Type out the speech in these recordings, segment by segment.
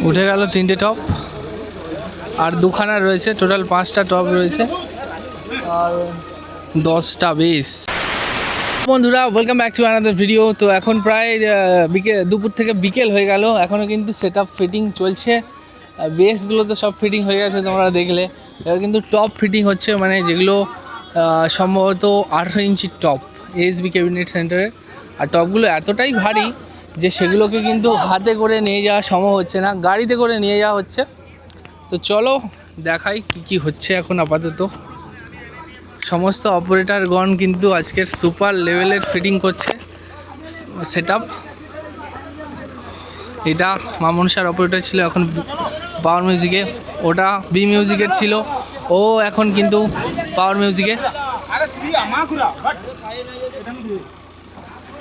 উঠে গেল 3টে টপ, আর দুখানা রয়েছে, টোটাল 5টা টপ রয়েছে আর 10টা বেস। বন্ধুরা, welcome back to another video. তো এখন প্রায় দুপুর থেকে বিকেল হয়ে গেল, এখনও কিন্তু সেট আপ ফিটিং চলছে। বেসগুলো তো সব ফিটিং হয়ে গেছে তোমরা দেখলে, এবার কিন্তু টপ ফিটিং হচ্ছে, মানে যেগুলো সম্ভবত 18 ইঞ্চির টপ এসবি ক্যাবিনেট সেন্টারের। আর টপগুলো এতটাই ভারী যে সেগুলোকে কিন্তু হাতে করে নিয়ে যাওয়া সম্ভব হচ্ছে না, গাড়িতে করে নিয়ে যাওয়া হচ্ছে। তো চলো দেখাই কি হচ্ছে এখন। আপাতত সমস্ত অপারেটরগণ কিন্তু আজকের সুপার লেভেলের ফিটিং করছে সেট আপ। এটা মামনসার অপারেটর ছিল, এখন পাওয়ার মিউজিকে। ওটা বি মিউজিকের ছিল, ও এখন কিন্তু পাওয়ার মিউজিকে।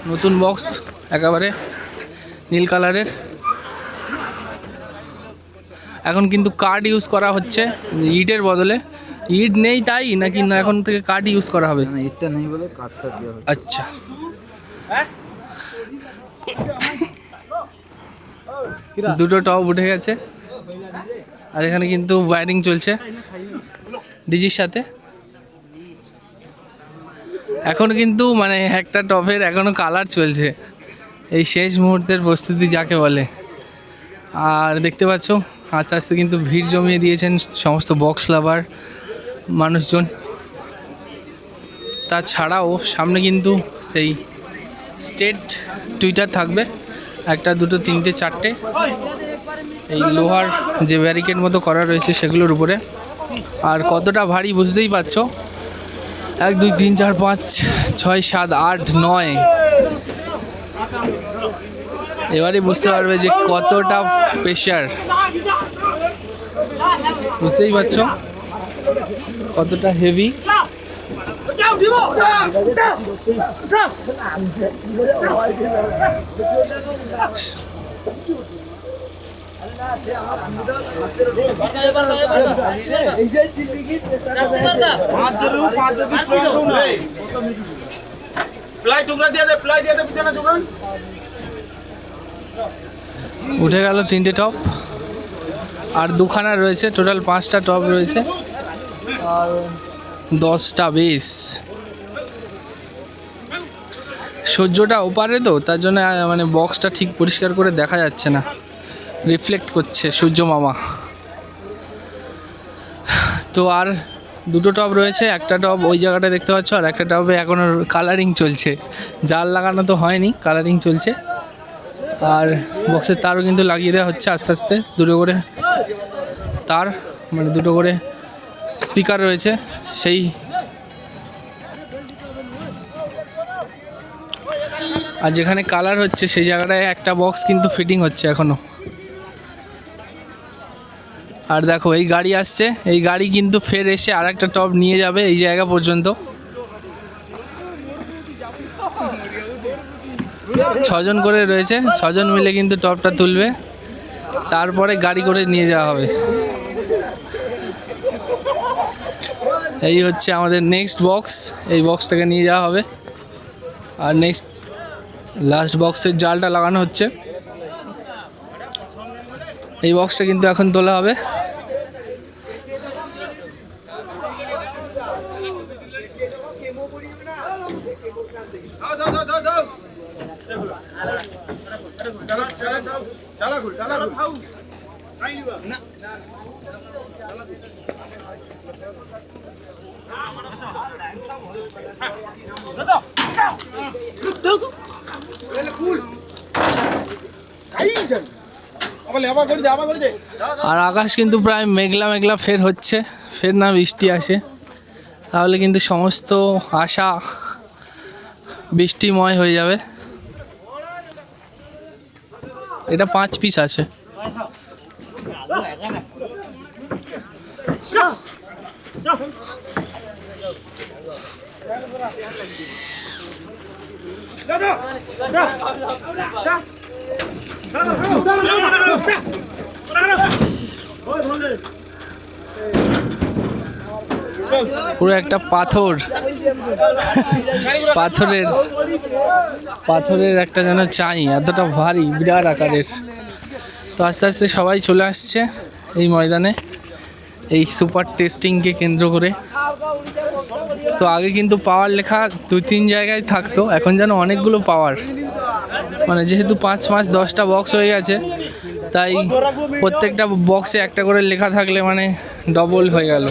নতুন বক্স একেবারে নীল কালারের। এখন কিন্তু কার্ড ইউজ করা হচ্ছে ইটের বদলে। ইট নেই তাই নাকি না এখন থেকে কার্ড ইউজ করা হবে? ইটটা নেই বলে কাঠটা দেওয়া হবে। আচ্ছা, দুটো টপ উঠে গেছে, আর এখানে কিন্তু ওয়্যারিং চলছে ডিজির সাথে। এখন কিন্তু মানে একটা টপের এখনও কালার চলছে, এই শেষ মুহূর্তের প্রস্তুতি যাকে বলে। আর দেখতে পাচ্ছ আস্তে আস্তে কিন্তু ভিড় জমিয়ে দিয়েছেন সমস্ত বক্স লাভার মানুষজন। তাছাড়াও সামনে কিন্তু সেই স্টেট টুইটার থাকবে, একটা দুটো তিনটে চারটে, এই লোহার যে ব্যারিকেড মতো করা রয়েছে সেগুলোর উপরে। আর কতটা ভারী বুঝতেই পারছো, 1 2 3 4 5 6 7 8 9, এবারে বুঝতে পারবে যে কতটা প্রেশার। বুঝতেই পারছো কতটা হেভি। উঠে গেল 3টে টপ, আর দুখানা রয়েছে, টোটাল 5টা টপ রয়েছে আর 10টা বেস। সূর্যটা ওপারে তো তার জন্য মানে বক্সটা ঠিক পরিষ্কার করে দেখা যাচ্ছে না, রিফ্লেক্ট করছে সূর্য মামা। তো আর দুটো টপ রয়েছে, একটা টপ ওই জায়গাটা দেখতে পাচ্ছ, আর একটা টপে এখনও কালারিং চলছে, জাল লাগানো তো হয়নি, কালারিং চলছে। আর বক্সের তারও কিন্তু লাগিয়ে দেওয়া হচ্ছে আস্তে আস্তে, দুটো করে তার, মানে দুটো করে স্পিকার রয়েছে সেই। আর যেখানে কালার হচ্ছে সেই জায়গাটায় একটা বক্স কিন্তু ফিটিং হচ্ছে এখনো। আর দেখো এই গাড়ি আসছে, এই গাড়ি কিন্তু ফের এসে আর একটা টপ নিয়ে যাবে এই জায়গা পর্যন্ত। 6 জন করে রয়েছে, 6 জন মিলে কিন্তু টপটা তুলবে, তারপরে গাড়ি করে নিয়ে যাওয়া হবে। এই হচ্ছে আমাদের নেক্সট বক্স, এই বক্সটাকে নিয়ে যাওয়া হবে। আর নেক্সট লাস্ট বক্সের জালটা লাগানো হচ্ছে, এই বক্সটা কিন্তু এখন তোলা হবে। আর আকাশ কিন্তু প্রায় মেঘলা মেঘলা ফের হচ্ছে, ফের না বৃষ্টি আসে, তাহলে কিন্তু সমস্ত আশা বৃষ্টিময় হয়ে যাবে। এটা 5 পিস আছে। পুরো একটা পাথর, পাথরের একটা যেন চাই, এতটা ভারী, বিরাট আকারের। তো আস্তে আস্তে সবাই চলে আসছে এই ময়দানে এই সুপার টেস্টিংকে কেন্দ্র করে। তো আগে কিন্তু পাওয়ার লেখা 2-3 জায়গায় থাকতো, এখন যেন অনেকগুলো পাওয়ার, মানে যেহেতু 5-10টা বক্স হয়ে গেছে, তাই প্রত্যেকটা বক্সে একটা করে লেখা থাকলে মানে ডবল হয়ে গেল।